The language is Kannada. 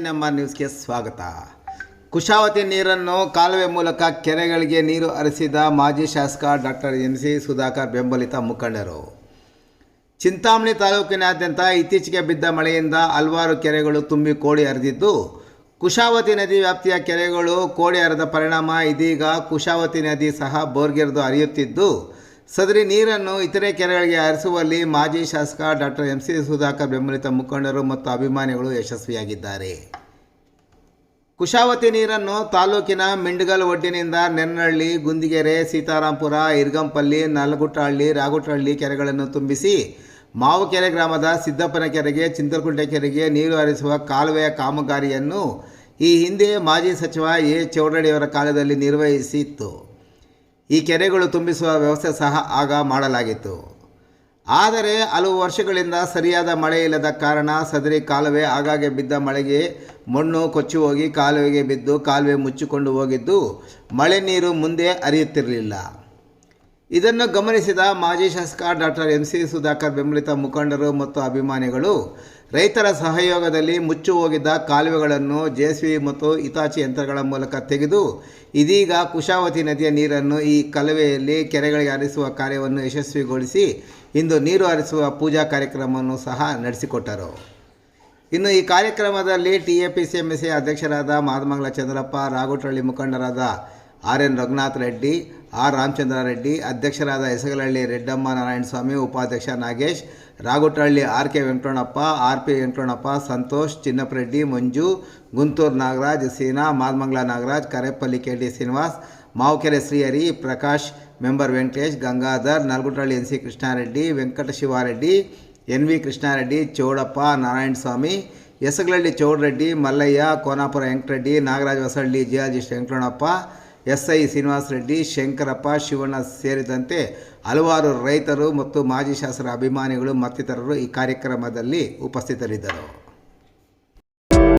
ನಮ್ಮ ನ್ಯೂಸ್ಗೆ ಸ್ವಾಗತ. ಕುಶಾವತಿ ನೀರನ್ನು ಕಾಲುವೆ ಮೂಲಕ ಕೆರೆಗಳಿಗೆ ನೀರು ಹರಿಸಿದ ಮಾಜಿ ಶಾಸಕ ಡಾಕ್ಟರ್ MC ಸುಧಾಕರ್ ಬೆಂಬಲಿತ ಮುಖಂಡರು. ಚಿಂತಾಮಣಿ ತಾಲೂಕಿನಾದ್ಯಂತ ಇತ್ತೀಚೆಗೆ ಬಿದ್ದ ಮಳೆಯಿಂದ ಹಲವಾರು ಕೆರೆಗಳು ತುಂಬಿ ಕೋಡಿ ಹರಿದಿದ್ದು, ಕುಶಾವತಿ ನದಿ ವ್ಯಾಪ್ತಿಯ ಕೆರೆಗಳು ಕೋಡಿ ಹರಿದ ಪರಿಣಾಮ ಇದೀಗ ಕುಶಾವತಿ ನದಿ ಸಹ ಬೋರ್ಗೆರೆದು ಹರಿಯುತ್ತಿದ್ದು, ಸದರಿ ನೀರನ್ನು ಇತರೆ ಕೆರೆಗಳಿಗೆ ಹರಿಸುವಲ್ಲಿ ಮಾಜಿ ಶಾಸಕ ಡಾಕ್ಟರ್ MC ಸುಧಾಕರ್ ಬೆಂಬಲಿತ ಮುಖಂಡರು ಮತ್ತು ಅಭಿಮಾನಿಗಳು ಯಶಸ್ವಿಯಾಗಿದ್ದಾರೆ. ಕುಶಾವತಿ ನೀರನ್ನು ತಾಲೂಕಿನ ಮಿಂಡಗಲ್ ಒಡ್ಡಿನಿಂದ ನೆನ್ನಹಳ್ಳಿ, ಗುಂದಿಗೆರೆ, ಸೀತಾರಾಂಪುರ, ಇರ್ಗಂಪಲ್ಲಿ, ನಲಗುಟ್ಟಹಳ್ಳಿ, ರಾಗುಟ್ಟಹಳ್ಳಿ ಕೆರೆಗಳನ್ನು ತುಂಬಿಸಿ ಮಾವುಕೆರೆ ಗ್ರಾಮದ ಸಿದ್ದಪ್ಪನ ಕೆರೆಗೆ, ಚಿಂತಲಕುಂಟೆ ಕೆರೆಗೆ ನೀರು ಹರಿಸುವ ಕಾಲುವೆಯ ಕಾಮಗಾರಿಯನ್ನು ಈ ಹಿಂದೆ ಮಾಜಿ ಸಚಿವ A. ಚೌಡರೆಡ್ಡಿಯವರ ಕಾಲದಲ್ಲಿ ನಿರ್ವಹಿಸಿತ್ತು. ಈ ಕೆರೆಗಳು ತುಂಬಿಸುವ ವ್ಯವಸ್ಥೆ ಸಹ ಆಗ ಮಾಡಲಾಗಿತ್ತು. ಆದರೆ ಹಲವು ವರ್ಷಗಳಿಂದ ಸರಿಯಾದ ಮಳೆ ಇಲ್ಲದ ಕಾರಣ ಸದರಿ ಕಾಲುವೆ ಆಗಾಗ್ಗೆ ಬಿದ್ದ ಮಳೆಗೆ ಮಣ್ಣು ಕೊಚ್ಚಿ ಹೋಗಿ ಕಾಲುವೆಗೆ ಬಿದ್ದು ಕಾಲುವೆ ಮುಚ್ಚಿಕೊಂಡು ಹೋಗಿದ್ದು, ಮಳೆ ನೀರು ಮುಂದೆ ಹರಿಯುತ್ತಿರಲಿಲ್ಲ. ಇದನ್ನು ಗಮನಿಸಿದ ಮಾಜಿ ಶಾಸಕ ಡಾಕ್ಟರ್ MC ಸುಧಾಕರ್ ಬೆಂಬಲಿತ ಮುಖಂಡರು ಮತ್ತು ಅಭಿಮಾನಿಗಳು ರೈತರ ಸಹಯೋಗದಲ್ಲಿ ಮುಚ್ಚಿ ಹೋಗಿದ್ದ ಕಾಲುವೆಗಳನ್ನು JCB ಮತ್ತು ಹಿತಾಚಿ ಯಂತ್ರಗಳ ಮೂಲಕ ತೆಗೆದು ಇದೀಗ ಕುಶಾವತಿ ನದಿಯ ನೀರನ್ನು ಈ ಕಾಲುವೆಯಲ್ಲಿ ಕೆರೆಗಳಿಗೆ ಹರಿಸುವ ಕಾರ್ಯವನ್ನು ಯಶಸ್ವಿಗೊಳಿಸಿ ಇಂದು ನೀರು ಹರಿಸುವ ಪೂಜಾ ಕಾರ್ಯಕ್ರಮವನ್ನು ಸಹ ನಡೆಸಿಕೊಟ್ಟರು. ಇನ್ನು ಈ ಕಾರ್ಯಕ್ರಮದಲ್ಲಿ TAPCMC ಅಧ್ಯಕ್ಷರಾದ ಮಾದಮಂಗಲ ಚಂದ್ರಪ್ಪ, ರಾಗುಟ್ಟಹಳ್ಳಿ ಮುಖಂಡರಾದ RN ರಘುನಾಥ್ ರೆಡ್ಡಿ, R ರಾಮಚಂದ್ರ ರೆಡ್ಡಿ, ಅಧ್ಯಕ್ಷರಾದ ಹೆಸಗಲಹಳ್ಳಿ ರೆಡ್ಡಮ್ಮ ನಾರಾಯಣಸ್ವಾಮಿ, ಉಪಾಧ್ಯಕ್ಷ Nagesh, Raguttahalli RK Venkataramanappa, RP Venkataramanappa, Santosh, Chinnappareddy, Manju, Gunturu Nagaraj, Seena, Madamangala Nagaraj, Karepalli KT Srinivas, Mavukere Srihari, Prakash, member Venkatesh, Gangadhar, Nalaguttahalli NC Krishnareddy, Venkatashivareddy, NV Krishnareddy, Chowdappa, Narayanaswamy, Hesagalahalli Chowdareddy, Mallaiah, Konapura Venkatareddy, Nagaraj Hosahalli, geologist Venkataramanappa, SI Srinivasa Reddy, Shankarappa, Shivanna ಸೇರಿದಂತೆ ಹಲವಾರು ರೈತರು ಮತ್ತು ಮಾಜಿ ಶಾಸಕರ ಅಭಿಮಾನಿಗಳು ಮತ್ತಿತರರು ಈ ಕಾರ್ಯಕ್ರಮದಲ್ಲಿ ಉಪಸ್ಥಿತರಿದ್ದರು.